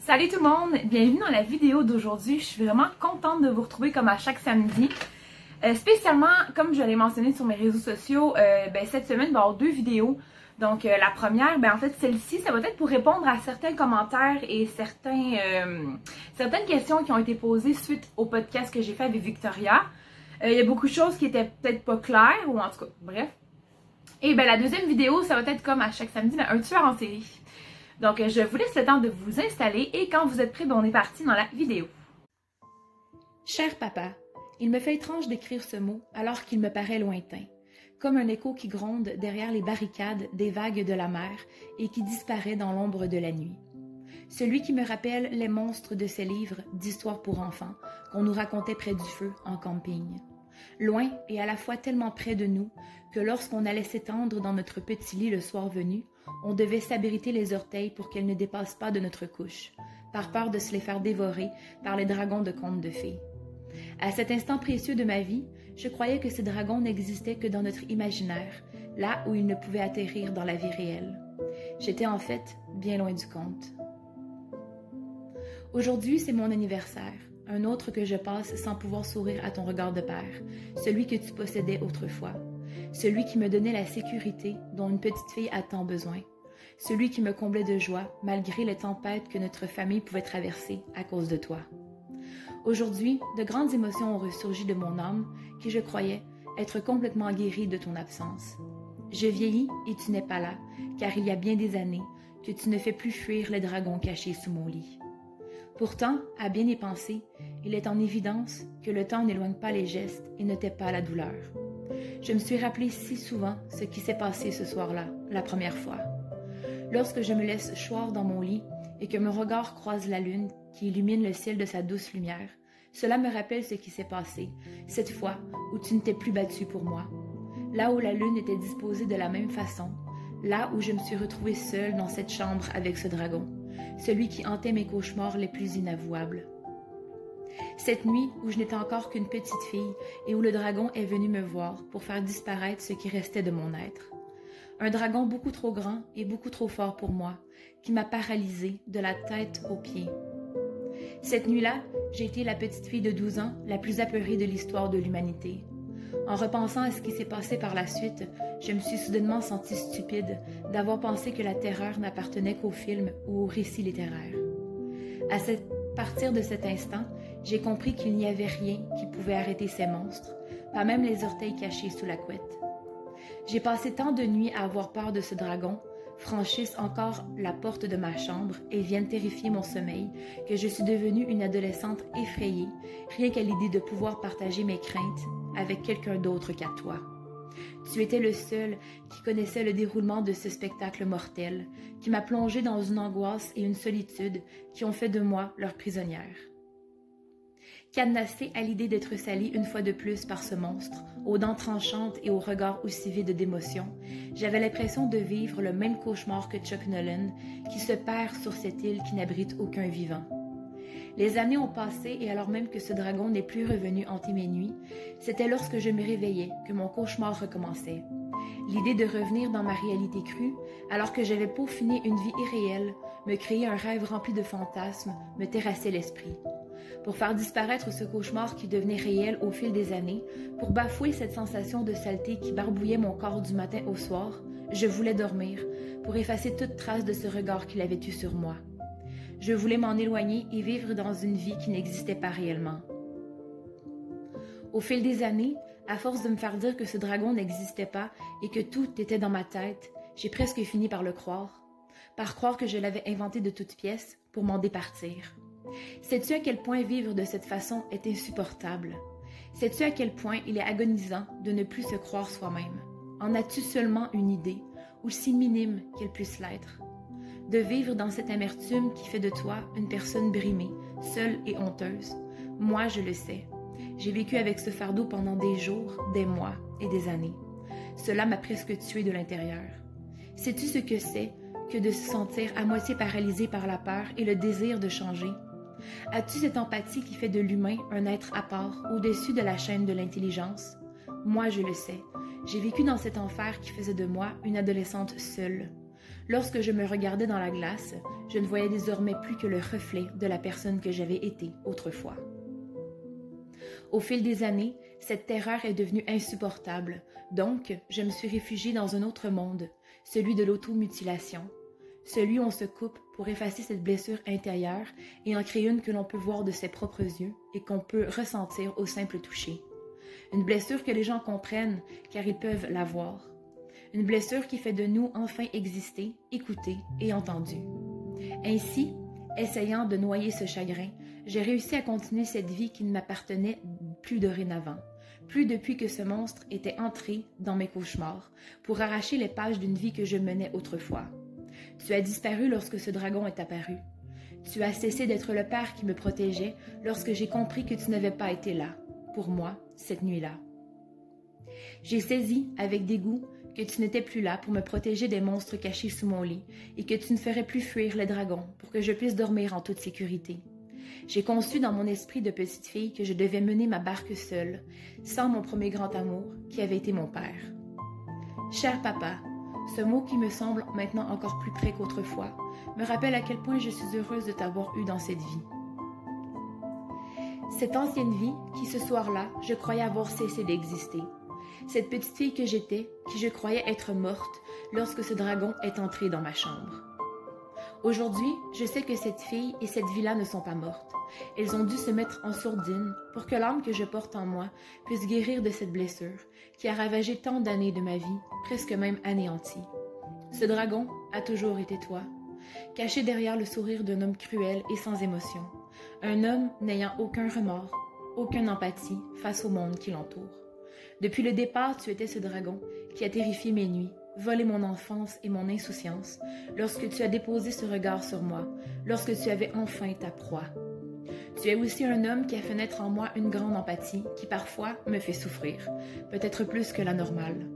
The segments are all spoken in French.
Salut tout le monde, bienvenue dans la vidéo d'aujourd'hui. Je suis vraiment contente de vous retrouver comme à chaque samedi. Spécialement, comme je l'ai mentionné sur mes réseaux sociaux, cette semaine, il va y avoir deux vidéos. Donc la première, en fait celle-ci, ça va être pour répondre à certains commentaires et certaines questions qui ont été posées suite au podcast que j'ai fait avec Victoria. Il y a beaucoup de choses qui étaient peut-être pas claires, ou en tout cas, bref. Et la deuxième vidéo, ça va être comme à chaque samedi, un tueur en série. Donc, je vous laisse le temps de vous installer et quand vous êtes prêts, on est parti dans la vidéo. Cher papa, il me fait étrange d'écrire ce mot alors qu'il me paraît lointain, comme un écho qui gronde derrière les barricades des vagues de la mer et qui disparaît dans l'ombre de la nuit. Celui qui me rappelle les monstres de ces livres d'histoires pour enfants qu'on nous racontait près du feu en camping. Loin et à la fois tellement près de nous que lorsqu'on allait s'étendre dans notre petit lit le soir venu, on devait s'abriter les orteils pour qu'elles ne dépassent pas de notre couche, par peur de se les faire dévorer par les dragons de contes de fées. À cet instant précieux de ma vie, je croyais que ces dragons n'existaient que dans notre imaginaire, là où ils ne pouvaient atterrir dans la vie réelle. J'étais en fait bien loin du compte. Aujourd'hui, c'est mon anniversaire, un autre que je passe sans pouvoir sourire à ton regard de père, celui que tu possédais autrefois. Celui qui me donnait la sécurité dont une petite fille a tant besoin. Celui qui me comblait de joie malgré les tempêtes que notre famille pouvait traverser à cause de toi. Aujourd'hui, de grandes émotions ont ressurgi de mon âme qui, je croyais, être complètement guérie de ton absence. Je vieillis et tu n'es pas là, car il y a bien des années que tu ne fais plus fuir les dragons cachés sous mon lit. Pourtant, à bien y penser, il est en évidence que le temps n'éloigne pas les gestes et ne tait pas la douleur. Je me suis rappelé si souvent ce qui s'est passé ce soir-là, la première fois. Lorsque je me laisse choir dans mon lit et que mon regard croise la lune qui illumine le ciel de sa douce lumière, cela me rappelle ce qui s'est passé, cette fois où tu ne t'es plus battu pour moi. Là où la lune était disposée de la même façon, là où je me suis retrouvée seule dans cette chambre avec ce dragon, celui qui hantait mes cauchemars les plus inavouables. Cette nuit où je n'étais encore qu'une petite fille et où le dragon est venu me voir pour faire disparaître ce qui restait de mon être. Un dragon beaucoup trop grand et beaucoup trop fort pour moi, qui m'a paralysée de la tête aux pieds. Cette nuit-là, j'ai été la petite fille de 12 ans, la plus apeurée de l'histoire de l'humanité. En repensant à ce qui s'est passé par la suite, je me suis soudainement sentie stupide d'avoir pensé que la terreur n'appartenait qu'aux films ou aux récits littéraires. À partir de cet instant, j'ai compris qu'il n'y avait rien qui pouvait arrêter ces monstres, pas même les orteils cachés sous la couette. J'ai passé tant de nuits à avoir peur de ce dragon, franchisse encore la porte de ma chambre et vienne terrifier mon sommeil, que je suis devenue une adolescente effrayée, rien qu'à l'idée de pouvoir partager mes craintes avec quelqu'un d'autre qu'à toi. Tu étais le seul qui connaissait le déroulement de ce spectacle mortel, qui m'a plongée dans une angoisse et une solitude qui ont fait de moi leur prisonnière. Cadenassée à l'idée d'être salie une fois de plus par ce monstre, aux dents tranchantes et au regard aussi vide d'émotion, j'avais l'impression de vivre le même cauchemar que Chuck Nolan, qui se perd sur cette île qui n'abrite aucun vivant. Les années ont passé et alors même que ce dragon n'est plus revenu hanter mes nuits, c'était lorsque je me réveillais que mon cauchemar recommençait. L'idée de revenir dans ma réalité crue, alors que j'avais peaufiné une vie irréelle, me créer un rêve rempli de fantasmes, me terrassait l'esprit. Pour faire disparaître ce cauchemar qui devenait réel au fil des années, pour bafouer cette sensation de saleté qui barbouillait mon corps du matin au soir, je voulais dormir, pour effacer toute trace de ce regard qu'il avait eu sur moi. Je voulais m'en éloigner et vivre dans une vie qui n'existait pas réellement. Au fil des années, à force de me faire dire que ce dragon n'existait pas et que tout était dans ma tête, j'ai presque fini par le croire, par croire que je l'avais inventé de toutes pièces pour m'en départir. Sais-tu à quel point vivre de cette façon est insupportable? Sais-tu à quel point il est agonisant de ne plus se croire soi-même? En as-tu seulement une idée, aussi minime qu'elle puisse l'être? De vivre dans cette amertume qui fait de toi une personne brimée, seule et honteuse. Moi, je le sais. J'ai vécu avec ce fardeau pendant des jours, des mois et des années. Cela m'a presque tuée de l'intérieur. Sais-tu ce que c'est que de se sentir à moitié paralysé par la peur et le désir de changer? As-tu cette empathie qui fait de l'humain un être à part, au-dessus de la chaîne de l'intelligence? Moi, je le sais. J'ai vécu dans cet enfer qui faisait de moi une adolescente seule. Lorsque je me regardais dans la glace, je ne voyais désormais plus que le reflet de la personne que j'avais été autrefois. Au fil des années, cette terreur est devenue insupportable, donc je me suis réfugiée dans un autre monde, celui de l'automutilation, celui où on se coupe pour effacer cette blessure intérieure et en créer une que l'on peut voir de ses propres yeux et qu'on peut ressentir au simple toucher. Une blessure que les gens comprennent car ils peuvent la voir. Une blessure qui fait de nous enfin exister, écouter et entendus. Ainsi, essayant de noyer ce chagrin, j'ai réussi à continuer cette vie qui ne m'appartenait plus dorénavant, plus depuis que ce monstre était entré dans mes cauchemars, pour arracher les pages d'une vie que je menais autrefois. Tu as disparu lorsque ce dragon est apparu. Tu as cessé d'être le père qui me protégeait lorsque j'ai compris que tu n'avais pas été là, pour moi, cette nuit-là. J'ai saisi, avec dégoût, que tu n'étais plus là pour me protéger des monstres cachés sous mon lit et que tu ne ferais plus fuir les dragons pour que je puisse dormir en toute sécurité. J'ai conçu dans mon esprit de petite fille que je devais mener ma barque seule, sans mon premier grand amour, qui avait été mon père. Cher papa, ce mot qui me semble maintenant encore plus près qu'autrefois, me rappelle à quel point je suis heureuse de t'avoir eu dans cette vie. Cette ancienne vie qui, ce soir-là, je croyais avoir cessé d'exister. Cette petite fille que j'étais, qui je croyais être morte lorsque ce dragon est entré dans ma chambre. Aujourd'hui, je sais que cette fille et cette vie-là ne sont pas mortes. Elles ont dû se mettre en sourdine pour que l'âme que je porte en moi puisse guérir de cette blessure qui a ravagé tant d'années de ma vie, presque même anéantie. Ce dragon a toujours été toi, caché derrière le sourire d'un homme cruel et sans émotion, un homme n'ayant aucun remords, aucune empathie face au monde qui l'entoure. Depuis le départ, tu étais ce dragon qui a terrifié mes nuits, volé mon enfance et mon insouciance, lorsque tu as déposé ce regard sur moi, lorsque tu avais enfin ta proie. Tu es aussi un homme qui a fait naître en moi une grande empathie qui parfois me fait souffrir, peut-être plus que la normale.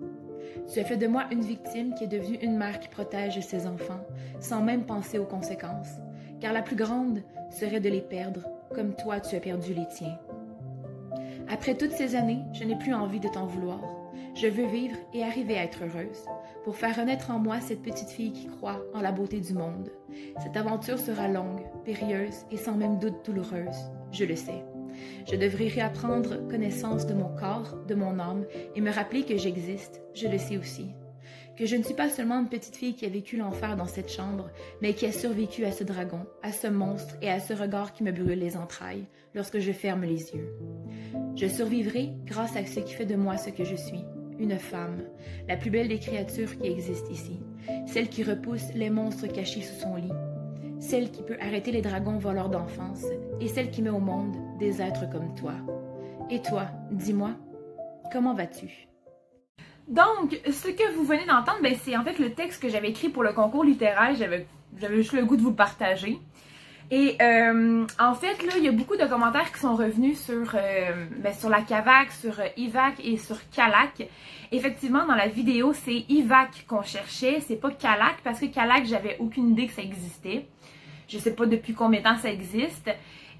Tu as fait de moi une victime qui est devenue une mère qui protège ses enfants, sans même penser aux conséquences, car la plus grande serait de les perdre, comme toi tu as perdu les tiens. Après toutes ces années, je n'ai plus envie de t'en vouloir. Je veux vivre et arriver à être heureuse, pour faire renaître en moi cette petite fille qui croit en la beauté du monde. Cette aventure sera longue, périlleuse et sans même doute douloureuse, je le sais. Je devrais réapprendre connaissance de mon corps, de mon âme et me rappeler que j'existe, je le sais aussi. Que je ne suis pas seulement une petite fille qui a vécu l'enfer dans cette chambre, mais qui a survécu à ce dragon, à ce monstre et à ce regard qui me brûle les entrailles lorsque je ferme les yeux. Je survivrai grâce à ce qui fait de moi ce que je suis, une femme, la plus belle des créatures qui existent ici, celle qui repousse les monstres cachés sous son lit, celle qui peut arrêter les dragons voleurs d'enfance et celle qui met au monde des êtres comme toi. Et toi, dis-moi, comment vas-tu? Donc, ce que vous venez d'entendre, ben, c'est en fait le texte que j'avais écrit pour le concours littéraire. J'avais juste le goût de vous le partager. Et en fait, là, il y a beaucoup de commentaires qui sont revenus sur la CAVAQ, sur IVAC et sur CALAC. Effectivement, dans la vidéo, c'est IVAC qu'on cherchait, c'est pas CALAC, parce que CALAC, j'avais aucune idée que ça existait. Je sais pas depuis combien de temps ça existe.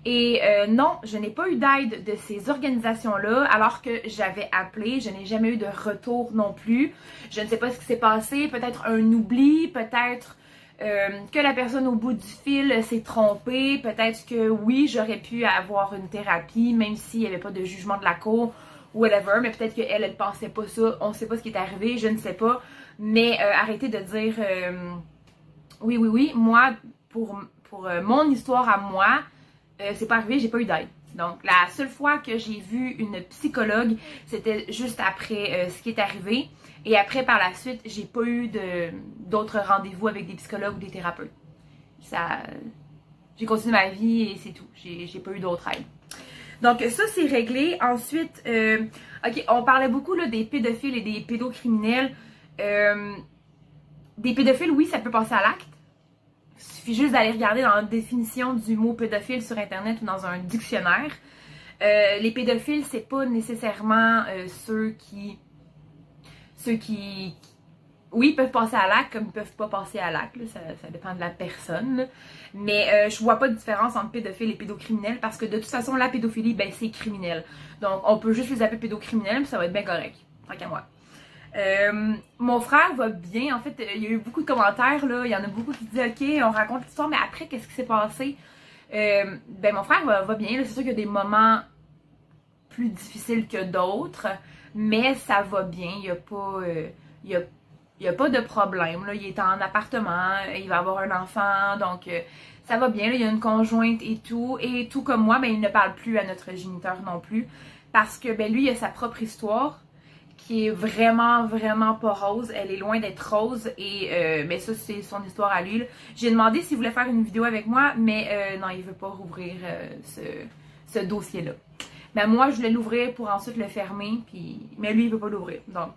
Et non, je n'ai pas eu d'aide de ces organisations-là, alors que j'avais appelé, je n'ai jamais eu de retour non plus. Je ne sais pas ce qui s'est passé, peut-être un oubli, peut-être que la personne au bout du fil s'est trompée, peut-être que oui, j'aurais pu avoir une thérapie, même s'il n'y avait pas de jugement de la cour, whatever, mais peut-être qu'elle, elle pensait pas ça, on ne sait pas ce qui est arrivé, je ne sais pas, mais arrêtez de dire oui, moi, pour mon histoire à moi, c'est pas arrivé, j'ai pas eu d'aide. Donc, la seule fois que j'ai vu une psychologue, c'était juste après ce qui est arrivé. Et après, par la suite, j'ai pas eu d'autres rendez-vous avec des psychologues ou des thérapeutes. J'ai continué ma vie et c'est tout. J'ai pas eu d'autre aide. Donc, ça, c'est réglé. Ensuite, ok, on parlait beaucoup là, des pédophiles et des pédocriminels. Des pédophiles, oui, ça peut passer à l'acte. Il suffit juste d'aller regarder dans la définition du mot pédophile sur Internet ou dans un dictionnaire. Les pédophiles, c'est pas nécessairement ceux qui, oui, peuvent passer à l'acte comme ils peuvent pas passer à l'acte. Ça dépend de la personne. Là. Mais je vois pas de différence entre pédophile et pédocriminel parce que de toute façon, la pédophilie, ben, c'est criminel. Donc, on peut juste les appeler pédocriminels puis ça va être bien correct. Tant qu'à moi. Mon frère va bien. En fait, il y a eu beaucoup de commentaires, là. Il y en a beaucoup qui disent ok, on raconte l'histoire, mais après, qu'est-ce qui s'est passé? Ben, mon frère va bien. C'est sûr qu'il y a des moments plus difficiles que d'autres, mais ça va bien. Il y a pas de problème, là. Il est en appartement, il va avoir un enfant, donc ça va bien, là. Il y a une conjointe et tout comme moi, mais il ne parle plus à notre géniteur non plus, parce que ben lui, il a sa propre histoire, qui est vraiment, vraiment pas rose. Elle est loin d'être rose, et mais ça, c'est son histoire à lui, là. J'ai demandé s'il voulait faire une vidéo avec moi, mais non, il veut pas rouvrir ce dossier-là. Ben moi, je voulais l'ouvrir pour ensuite le fermer, mais lui, il veut pas l'ouvrir, donc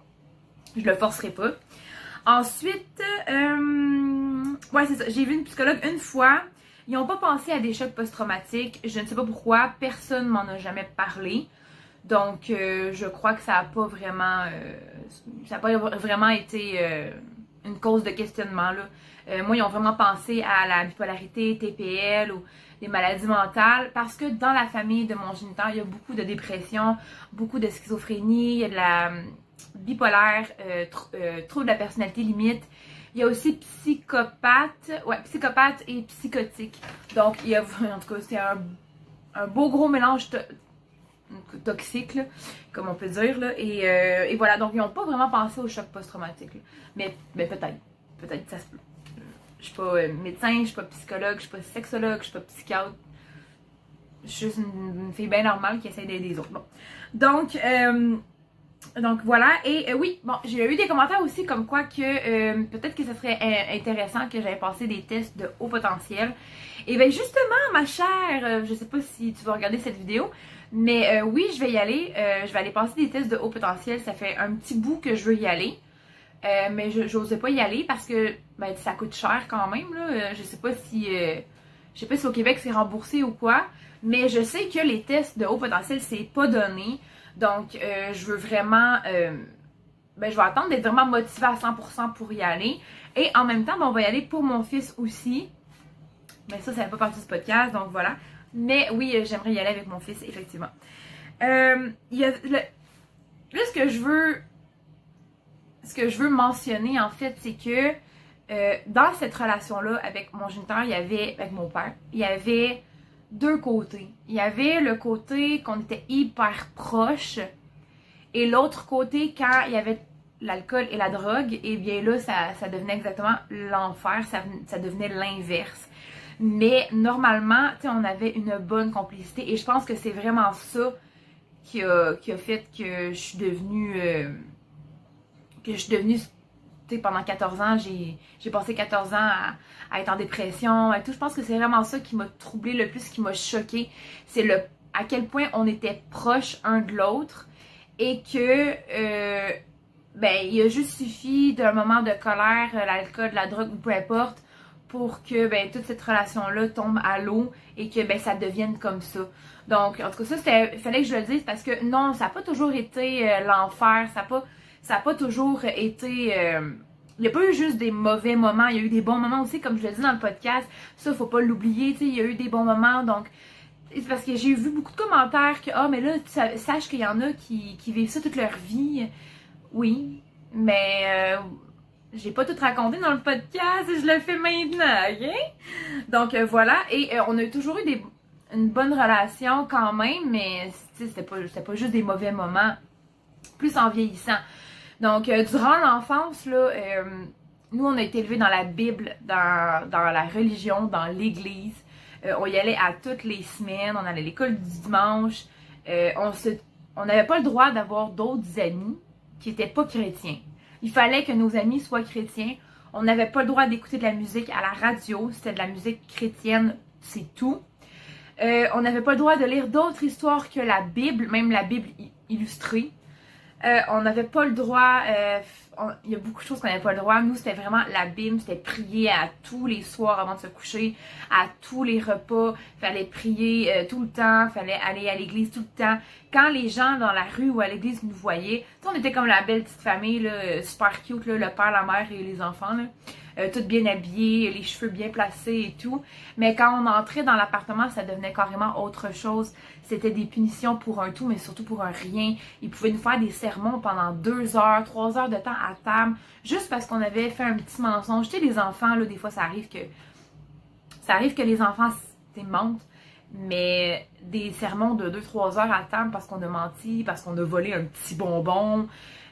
je le forcerai pas. Ensuite, ouais, c'est ça. J'ai vu une psychologue une fois. Ils n'ont pas pensé à des chocs post-traumatiques. Je ne sais pas pourquoi. Personne m'en a jamais parlé. Donc, je crois que ça n'a pas vraiment été une cause de questionnement, là. Moi, ils ont vraiment pensé à la bipolarité, TPL ou des maladies mentales, parce que dans la famille de mon géniteur, il y a beaucoup de dépression, beaucoup de schizophrénie, il y a de la bipolaire, trouble de la personnalité limite. Il y a aussi psychopathe et psychotique. Donc, il y a, en tout cas, c'est un beau gros mélange toxique, là, comme on peut dire, là. Et voilà, donc ils n'ont pas vraiment pensé au choc post-traumatique, là. Mais peut-être que ça se peut. Je suis pas médecin, je suis pas psychologue, je suis pas sexologue, je suis pas psychiatre. Je suis juste une fille bien normale qui essaie d'aider les autres. Bon. Donc voilà, et oui, bon, j'ai eu des commentaires aussi comme quoi que peut-être que ça serait intéressant que j'aille passer des tests de haut potentiel. Et bien justement, ma chère, je sais pas si tu vas regarder cette vidéo, mais oui, je vais y aller. Je vais aller passer des tests de haut potentiel. Ça fait un petit bout que je veux y aller. Mais je n'osais pas y aller parce que ben, ça coûte cher quand même, là. Je sais pas si au Québec c'est remboursé ou quoi, mais je sais que les tests de haut potentiel c'est pas donné. Donc je veux vraiment je vais attendre d'être vraiment motivée à 100% pour y aller. Et en même temps, ben, on va y aller pour mon fils aussi. Mais ça fait pas partie du podcast, donc voilà. Mais oui, j'aimerais y aller avec mon fils, effectivement. Là, ce que je veux mentionner, en fait, c'est que dans cette relation-là, avec mon géniteur, avec mon père, il y avait deux côtés. Il y avait le côté qu'on était hyper proches, et l'autre côté, quand il y avait l'alcool et la drogue, et bien là, ça devenait exactement l'enfer, ça devenait l'inverse. Mais normalement, tu sais, on avait une bonne complicité, et je pense que c'est vraiment ça qui a fait que je suis devenue... tu sais, pendant 14 ans, j'ai passé 14 ans à être en dépression et tout. Je pense que c'est vraiment ça qui m'a troublée le plus, qui m'a choquée. C'est à quel point on était proches un de l'autre, et que, il a juste suffi d'un moment de colère, l'alcool, la drogue, ou peu importe, pour que, toute cette relation-là tombe à l'eau et que, ça devienne comme ça. Donc, en tout cas, ça, il fallait que je le dise, parce que non, ça n'a pas toujours été l'enfer, ça n'a pas toujours été... il n'y a pas eu juste des mauvais moments, il y a eu des bons moments aussi, comme je le dis dans le podcast. Ça, faut pas l'oublier, tu sais, il y a eu des bons moments. Donc, c'est parce que j'ai vu beaucoup de commentaires que, mais là, sache qu'il y en a qui vivent ça toute leur vie. Oui, mais j'ai pas tout raconté dans le podcast, je le fais maintenant, ok? Donc, voilà, et on a toujours eu une bonne relation quand même, mais c'était pas juste des mauvais moments, plus en vieillissant. Donc, durant l'enfance, là, nous, on a été élevés dans la Bible, dans la religion, dans l'église. On y allait à toutes les semaines, on allait à l'école du dimanche. On n'avait pas le droit d'avoir d'autres amis qui n'étaient pas chrétiens. Il fallait que nos amis soient chrétiens. On n'avait pas le droit d'écouter de la musique à la radio. C'était de la musique chrétienne, c'est tout. On n'avait pas le droit de lire d'autres histoires que la Bible, même la Bible illustrée. On n'avait pas le droit, il y a beaucoup de choses qu'on n'avait pas le droit. Nous, c'était vraiment la Bible, c'était prier à tous les soirs avant de se coucher, à tous les repas, fallait prier tout le temps, fallait aller à l'église tout le temps. Quand les gens dans la rue ou à l'église nous voyaient, on était comme la belle petite famille, là, super cute, là, le père, la mère et les enfants, là. toutes bien habillées, les cheveux bien placés et tout. Mais quand on entrait dans l'appartement, ça devenait carrément autre chose. C'était des punitions pour un tout, mais surtout pour un rien. Ils pouvaient nous faire des sermons pendant 2 heures, 3 heures de temps à table, juste parce qu'on avait fait un petit mensonge. Tu sais, les enfants, là, des fois, ça arrive que les enfants mentent, mais des sermons de 2-3 heures à table parce qu'on a menti, parce qu'on a volé un petit bonbon,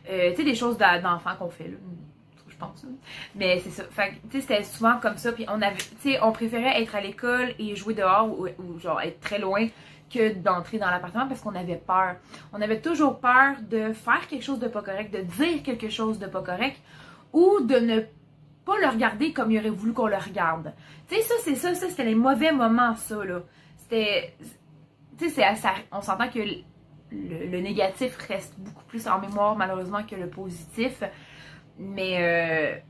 tu sais, des choses d'enfants qu'on fait, là. Je pense. Mais c'est ça. Fait tu sais, c'était souvent comme ça. Puis on avait, tu sais, on préférait être à l'école et jouer dehors ou genre être très loin que d'entrer dans l'appartement parce qu'on avait peur. On avait toujours peur de faire quelque chose de pas correct, de dire quelque chose de pas correct ou de ne pas le regarder comme il aurait voulu qu'on le regarde. Tu sais, ça, c'était les mauvais moments, ça, là. C'était, tu sais, on s'entend que le négatif reste beaucoup plus en mémoire, malheureusement, que le positif. Mais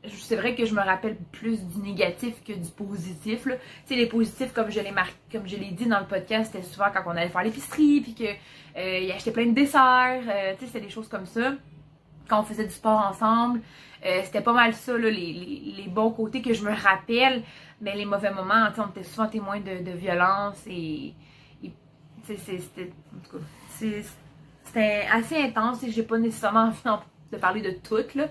c'est vrai que je me rappelle plus du négatif que du positif. Tu sais, les positifs, comme je l'ai dit dans le podcast, c'était souvent quand on allait faire l'épicerie, puis qu'il achetait plein de desserts. Tu sais, c'était des choses comme ça. Quand on faisait du sport ensemble, c'était pas mal ça, là, les bons côtés que je me rappelle. Mais les mauvais moments, tu sais, on était souvent témoins de violence et tu sais, c'était assez intense. J'ai pas nécessairement envie de parler de tout, là.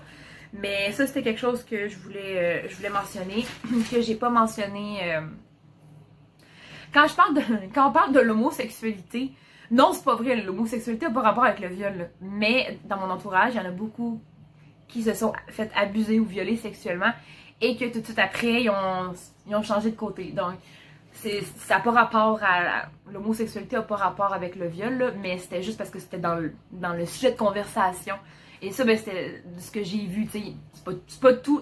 Mais ça, c'était quelque chose que je voulais mentionner, que j'ai pas mentionné. Quand on parle de l'homosexualité, non, c'est pas vrai, l'homosexualité n'a pas rapport avec le viol, là. Mais dans mon entourage, il y en a beaucoup qui se sont fait abuser ou violer sexuellement et que tout de suite après, ils ont changé de côté. Donc, ça n'a pas rapport à... L'homosexualité n'a pas rapport avec le viol, là, mais c'était juste parce que c'était dans le sujet de conversation. Et ça, ben, c'était ce que j'ai vu, tu sais. C'est pas tous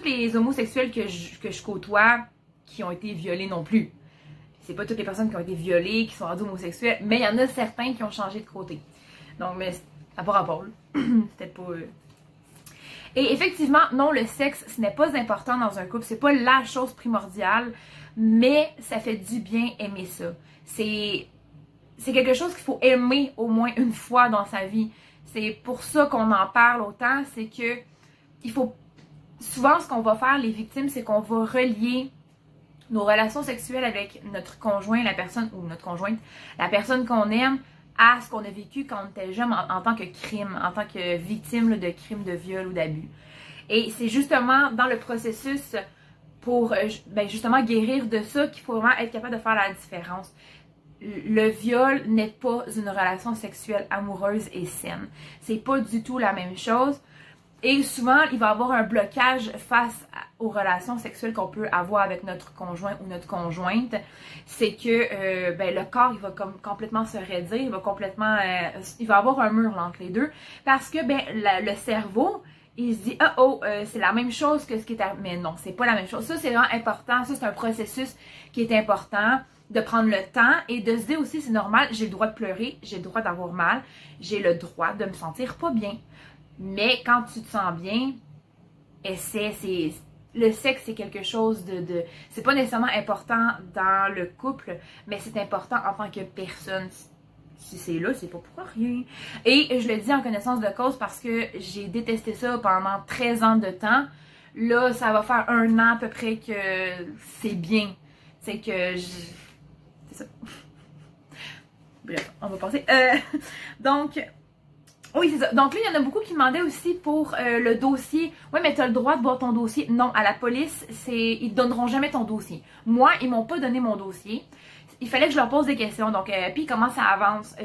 les homosexuels que je côtoie qui ont été violés non plus. C'est pas toutes les personnes qui ont été violées, qui sont rendues homosexuelles, mais il y en a certains qui ont changé de côté. Donc, mais ça n'a pas rapport, là. C'était pas... Et effectivement, non, le sexe, ce n'est pas important dans un couple, c'est pas la chose primordiale, mais ça fait du bien aimer ça. C'est quelque chose qu'il faut aimer au moins une fois dans sa vie. C'est pour ça qu'on en parle autant, c'est que il faut... Souvent, ce qu'on va faire, les victimes, c'est qu'on va relier nos relations sexuelles avec notre conjoint, la personne, ou notre conjointe, la personne qu'on aime, à ce qu'on a vécu quand on était jeune en tant que crime, en tant que victime là, de crime, de viol ou d'abus. Et c'est justement dans le processus pour justement guérir de ça qu'il faut vraiment être capable de faire la différence. Le viol n'est pas une relation sexuelle amoureuse et saine. C'est pas du tout la même chose. Et souvent, il va y avoir un blocage face aux relations sexuelles qu'on peut avoir avec notre conjoint ou notre conjointe. C'est que le corps, il va complètement se raidir, il va complètement... il va y avoir un mur là, entre les deux. Parce que le cerveau, il se dit « oh, c'est la même chose que ce qui est... » Mais non, c'est pas la même chose. Ça, c'est vraiment important. Ça, c'est un processus qui est important. De prendre le temps et de se dire aussi, c'est normal, j'ai le droit de pleurer, j'ai le droit d'avoir mal, j'ai le droit de me sentir pas bien. Mais quand tu te sens bien, le sexe, c'est quelque chose de c'est pas nécessairement important dans le couple, mais c'est important en tant que personne. Si c'est là, c'est pas pour rien. Et je le dis en connaissance de cause parce que j'ai détesté ça pendant 13 ans de temps. Là, ça va faire 1 an à peu près que c'est bien. C'est que c'est ça. Bref, on va passer. Donc, oui, c'est ça. Donc là, il y en a beaucoup qui demandaient aussi pour le dossier. Oui, mais tu as le droit de voir ton dossier. Non, à la police, ils te donneront jamais ton dossier. Moi, ils m'ont pas donné mon dossier. Il fallait que je leur pose des questions. Donc, puis comment ça avance?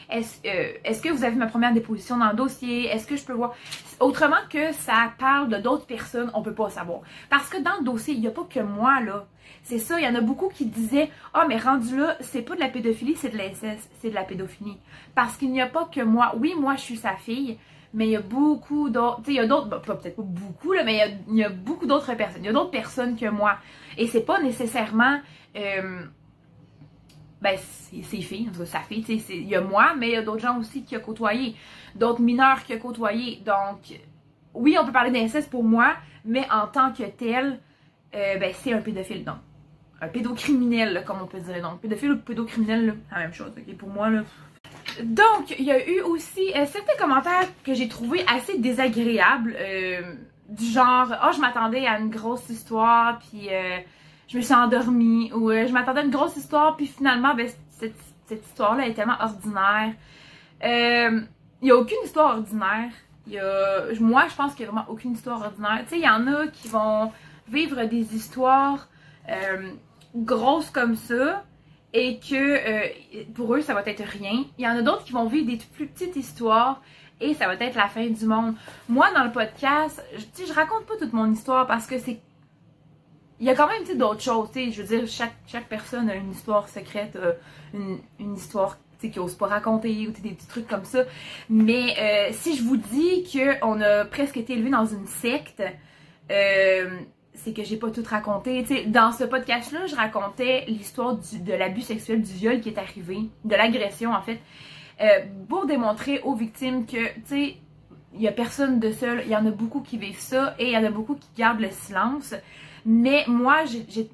Est-ce que vous avez ma première déposition dans le dossier? Est-ce que je peux voir? Autrement que ça parle de d'autres personnes, on peut pas savoir. Parce que dans le dossier, il n'y a pas que moi, là. C'est ça, il y en a beaucoup qui disaient « Ah, mais rendu là, c'est pas de la pédophilie, c'est de l'inceste, c'est de la pédophilie. » Parce qu'il n'y a pas que moi. Oui, moi, je suis sa fille, mais il y a beaucoup d'autres... Tu sais, il y a d'autres... peut-être pas beaucoup, là, mais il y a beaucoup d'autres personnes. Il y a d'autres personnes que moi. Et c'est pas nécessairement... ses filles, en tout cas sa fille, tu sais, il y a moi, mais il y a d'autres gens aussi qui a côtoyé, d'autres mineurs qui a côtoyé. Donc, oui, on peut parler d'inceste pour moi, mais en tant que tel, c'est un pédophile, donc. Un pédocriminel, là, comme on peut dire. Donc, pédophile ou pédocriminel, là, la même chose. Okay, pour moi, là. Donc, il y a eu aussi certains commentaires que j'ai trouvés assez désagréables. du genre, oh, je m'attendais à une grosse histoire, puis je me suis endormie, ou je m'attendais à une grosse histoire, puis finalement, ben, cette histoire-là est tellement ordinaire. Il n'y a aucune histoire ordinaire. Moi, je pense qu'il n'y a vraiment aucune histoire ordinaire. Tu sais, il y en a qui vont vivre des histoires grosses comme ça, et que pour eux, ça va être rien. Il y en a d'autres qui vont vivre des plus petites histoires, et ça va être la fin du monde. Moi, dans le podcast, je raconte pas toute mon histoire parce que c'est... Il y a quand même d'autres choses, tu sais, je veux dire, chaque personne a une histoire secrète, une histoire qui n'ose pas raconter, ou des petits trucs comme ça. Mais si je vous dis qu'on a presque été élevé dans une secte, c'est que j'ai pas tout raconté. Tu sais, dans ce podcast-là, je racontais l'histoire de l'abus sexuel, du viol qui est arrivé, de l'agression en fait, pour démontrer aux victimes que, tu sais, il y a personne de seul, il y en a beaucoup qui vivent ça et il y en a beaucoup qui gardent le silence. Mais moi,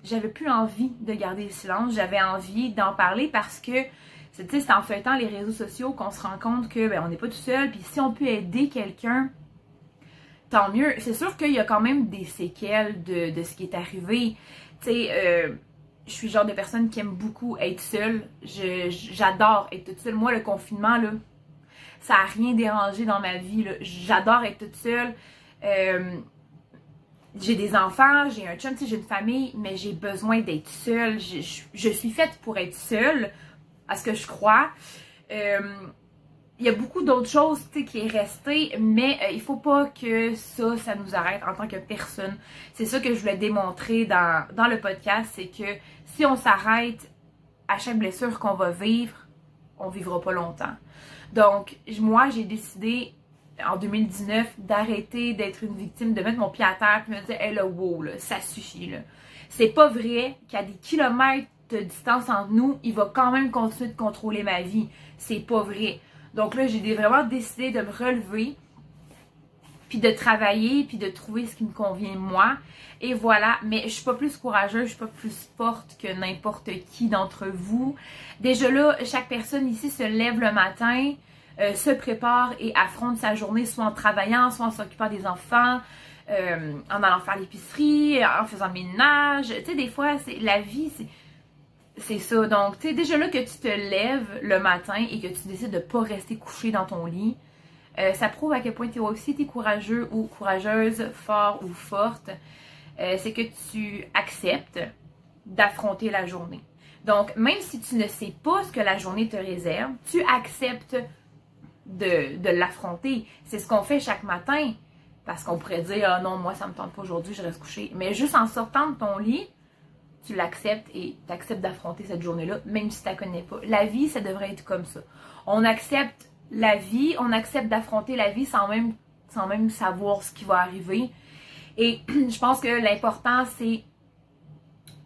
j'avais plus envie de garder le silence, j'avais envie d'en parler parce que, tu sais, c'est en feuilletant les réseaux sociaux qu'on se rend compte que, ben, on n'est pas tout seul, puis si on peut aider quelqu'un, tant mieux. C'est sûr qu'il y a quand même des séquelles de ce qui est arrivé. Tu sais, je suis le genre de personne qui aime beaucoup être seule. J'adore être toute seule. Moi, le confinement, là, ça n'a rien dérangé dans ma vie. J'adore être toute seule. J'ai des enfants, j'ai un chum, j'ai une famille, mais j'ai besoin d'être seule. Je suis faite pour être seule, à ce que je crois. Il y a beaucoup d'autres choses qui est resté, mais il faut pas que ça nous arrête en tant que personne. C'est ça que je voulais démontrer dans le podcast, c'est que si on s'arrête à chaque blessure qu'on va vivre, on vivra pas longtemps. Donc, moi, j'ai décidé en 2019 d'arrêter d'être une victime, de mettre mon pied à terre et me dire, hey, là, wow, là, ça suffit, là. C'est pas vrai qu'à des kilomètres de distance entre nous, il va quand même continuer de contrôler ma vie. C'est pas vrai. Donc là, j'ai vraiment décidé de me relever, puis de travailler, puis de trouver ce qui me convient moi. Et voilà, mais je suis pas plus courageuse, je suis pas plus forte que n'importe qui d'entre vous. Déjà là, chaque personne ici se lève le matin, se prépare et affronte sa journée, soit en travaillant, soit en s'occupant des enfants, en allant faire l'épicerie, en faisant le ménage. Tu sais, des fois, la vie, c'est ça. Donc, tu sais, déjà là que tu te lèves le matin et que tu décides de pas rester couché dans ton lit, ça prouve à quel point tu es aussi courageux ou courageuse, fort ou forte. C'est que tu acceptes d'affronter la journée. Donc, même si tu ne sais pas ce que la journée te réserve, tu acceptes de l'affronter. C'est ce qu'on fait chaque matin. Parce qu'on pourrait dire, ah non, moi ça me tente pas aujourd'hui, je reste couché. Mais juste en sortant de ton lit, tu l'acceptes et tu acceptes d'affronter cette journée-là, même si tu la connais pas. La vie, ça devrait être comme ça. On accepte la vie, on accepte d'affronter la vie sans même savoir ce qui va arriver. Et je pense que l'important, c'est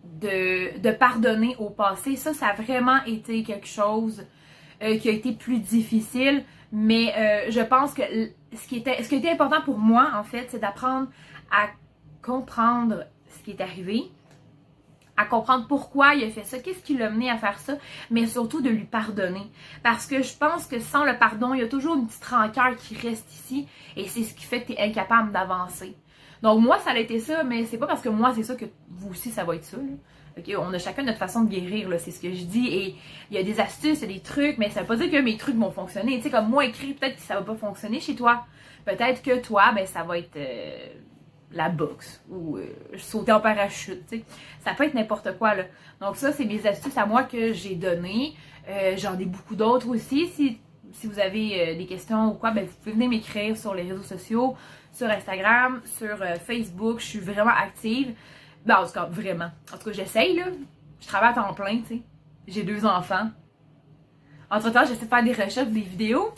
de pardonner au passé. Ça a vraiment été quelque chose qui a été plus difficile. Mais je pense que ce qui était important pour moi, en fait, c'est d'apprendre à comprendre ce qui est arrivé, à comprendre pourquoi il a fait ça, qu'est-ce qui l'a mené à faire ça, mais surtout de lui pardonner. Parce que je pense que sans le pardon, il y a toujours une petite rancœur qui reste ici, et c'est ce qui fait que tu es incapable d'avancer. Donc moi, ça a été ça, mais c'est pas parce que moi, c'est ça que vous aussi, ça va être ça, là. Okay, on a chacun notre façon de guérir, là, c'est ce que je dis, et il y a des astuces, il y a des trucs, mais ça veut pas dire que mes trucs vont fonctionner. Tu sais, comme moi écrit, peut-être que ça va pas fonctionner chez toi. Peut-être que toi, ben ça va être la boxe ou sauter en parachute, tu sais. Ça peut être n'importe quoi, là. Donc ça, c'est mes astuces à moi que j'ai données. J'en ai beaucoup d'autres aussi. Si vous avez des questions ou quoi, ben vous pouvez venir m'écrire sur les réseaux sociaux, sur Instagram, sur Facebook. Je suis vraiment active. Ben, en tout cas, vraiment. En tout cas, j'essaye, là. Je travaille à temps plein, tu sais. J'ai 2 enfants. Entre-temps, j'essaie de faire des recherches, des vidéos.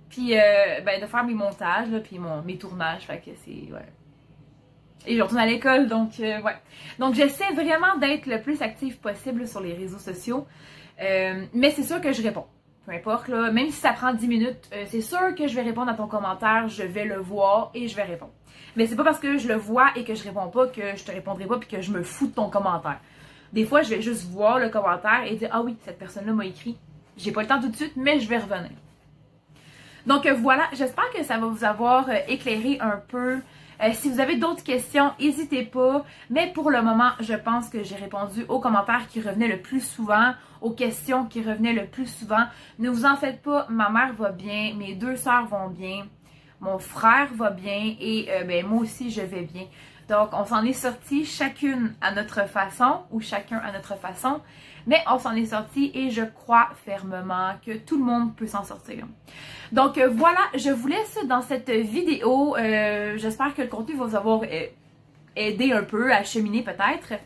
Puis, ben, de faire mes montages, là, puis mes tournages. Fait que c'est, ouais. Et je retourne à l'école, donc, ouais. Donc, j'essaie vraiment d'être le plus active possible sur les réseaux sociaux. Mais c'est sûr que je réponds. Peu importe, là. Même si ça prend 10 minutes, c'est sûr que je vais répondre à ton commentaire. Je vais le voir et je vais répondre. Mais c'est pas parce que je le vois et que je réponds pas que je te répondrai pas puis que je me fous de ton commentaire. Des fois, je vais juste voir le commentaire et dire « Ah oui, cette personne-là m'a écrit. J'ai pas le temps tout de suite, mais je vais revenir. » Donc voilà, j'espère que ça va vous avoir éclairé un peu Si vous avez d'autres questions, n'hésitez pas. Mais pour le moment, je pense que j'ai répondu aux commentaires qui revenaient le plus souvent, aux questions qui revenaient le plus souvent. Ne vous en faites pas, ma mère va bien, mes 2 sœurs vont bien, mon frère va bien et ben, moi aussi je vais bien. Donc on s'en est sortis chacune à notre façon ou chacun à notre façon. Mais on s'en est sorti et je crois fermement que tout le monde peut s'en sortir. Donc voilà, je vous laisse dans cette vidéo. J'espère que le contenu va vous avoir aidé un peu à cheminer peut-être.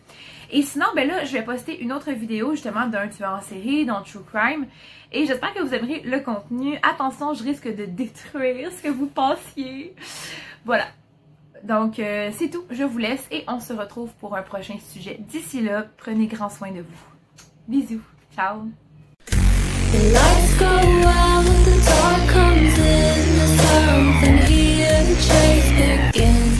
Et sinon, ben là, je vais poster une autre vidéo justement d'un tueur en série, d'un true crime. Et j'espère que vous aimerez le contenu. Attention, je risque de détruire ce que vous pensiez. Voilà. Donc c'est tout, je vous laisse et on se retrouve pour un prochain sujet. D'ici là, prenez grand soin de vous. Bisous, ciao! The lights go out, the dark comes in, the sound and here the chase begins.